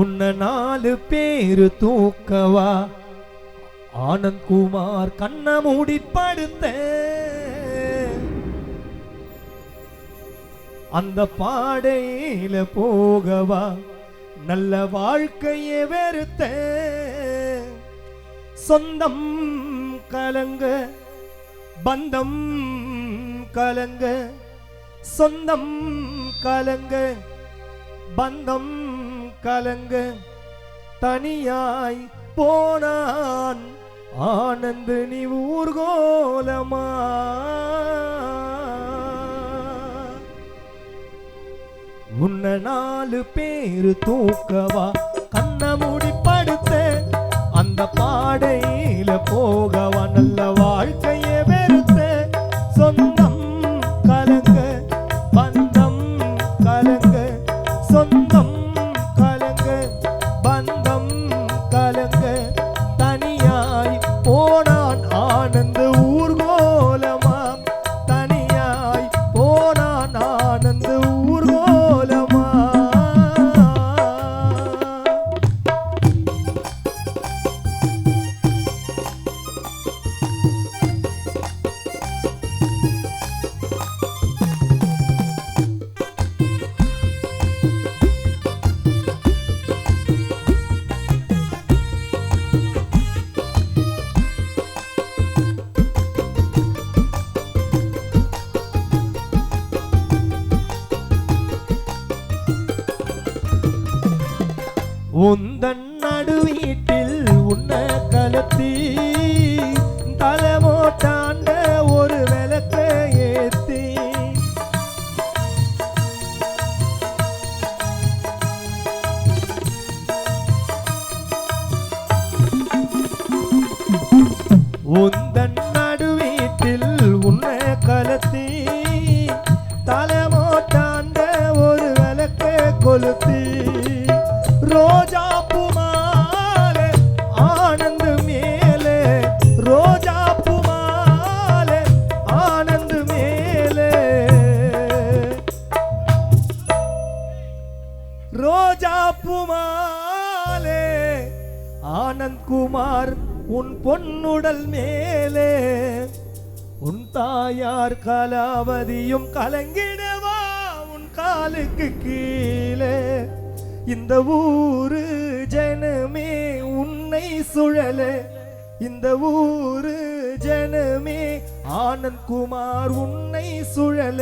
உன்ன 4 பேரு தூக்கவா ஆனந்த் குமார் கண்ண மூடி படுத்த அந்த பாடையில போகவா நல்ல வாழ்க்கையை வெறுத்த சொந்தம் கலங்க பந்தம் கலங்க சொந்தம் கலங்க பந்தம் கலங்க தனியாய் போனான் ஆனந்த நீ ஊர்கோலமா உன்ன 4 பேரு தூக்கவா கண்ண மூடி படுத்த அந்த பாடையில போகவா நல்ல வாழ்க்கையை வெறுத்த சொந்தம் கலங்க பந்தம் கலங்க சொந்தம் கலங்க பந்தம் கலங்க தனியாய் போனான் ஆனந்த ஊர்கோலமா தனியாய் போனான் ஆனந்த ஊர்கோலமா உந்தன் நடு வீட்டில் உன்ன கலத்தி தலைமோட்டாண்ட ஒரு விளக்க ஏத்தி உந்தன் நடு வீட்டில் உன்ன கலத்தி தலைமோட்டாண்ட ஒரு விளக்க கொளுத்தி ரோஜா பூமாலே ஆனந்த மேலே ரோஜா பூமாலே ஆனந்த மேலே ரோஜா பூமாலே ஆனந்த் குமார் உன் பொன்னுடல் மேலே உன் தாயார் கலாவதியும் கலங்கிடவா உன் காலுக்கு கீழே இந்த ஊரு ஜனமே உன்னை சுழல இந்த ஊரு ஜனமே ஆனந்த் குமார் உன்னை சுழல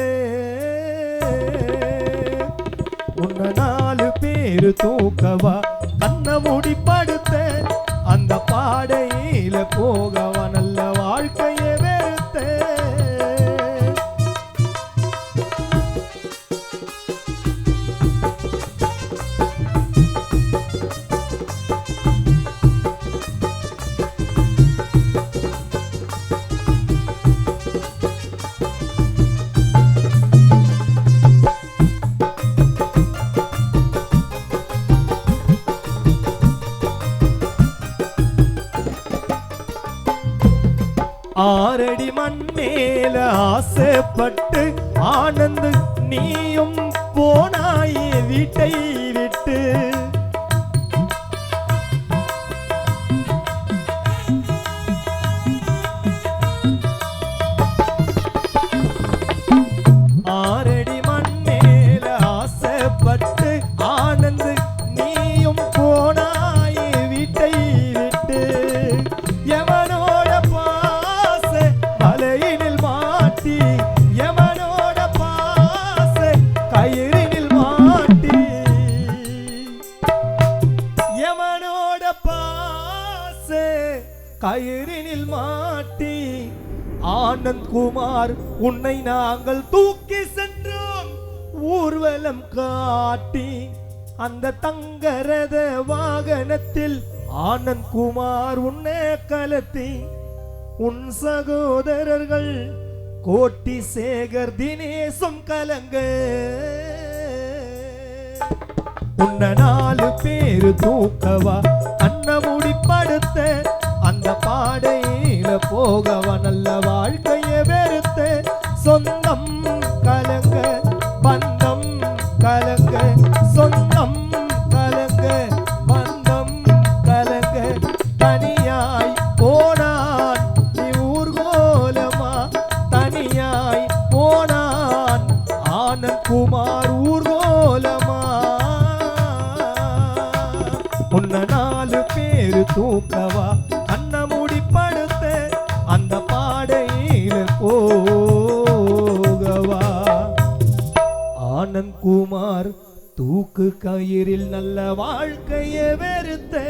உன்ன 4 பேரு தூக்கவா கண்ண மூடி படுத்த அந்த பாடையில போகவா நல்ல வாழ்க்கையை வெறுத்த ஆரடி மண் மேல ஆசைப்பட்டு ஆனந்த் நீயும் போனாயே வீட்டை விட்டு ஆரடி மண் மேல ஆசைப்பட்டு ஆனந்த் நீயும் போனாயே வீட்டை விட்டு எவனோட வலையினில் மாட்டி எவனோட பாச கயிறினில் மாட்டி எவனோட பாச கயிறினில் மாட்டி ஆனந்த் குமார் உன்னை நாங்கள் தூக்கி சென்றோம் ஊர்வலம் காட்டி அந்த தங்கரத வாகனத்தில் ஆனந்த் குமார் உன்னை கலத்தி உன் சகோதரர்கள் கோட்டி சேகர் தினேசும் கலங்க உன்ன 4 பேரு தூக்கவா கண்ண மூடி படுத்த அந்த பாடையில போகவா நல்ல வாழ்க்கையை வெறுத்த சொந்தம் கலங்க பந்தம் கலங்க சொந்தம் கலங்க அண்ணன் குமார் ஊர்கோலமா உன்ன 4 பேரு தூக்கவா அன்னமுடி படுத்த அந்த பாடையில போகவா ஆனந்த் குமார் தூக்கு கயிறில் நல்ல வாழ்க்கையை வெறுத்த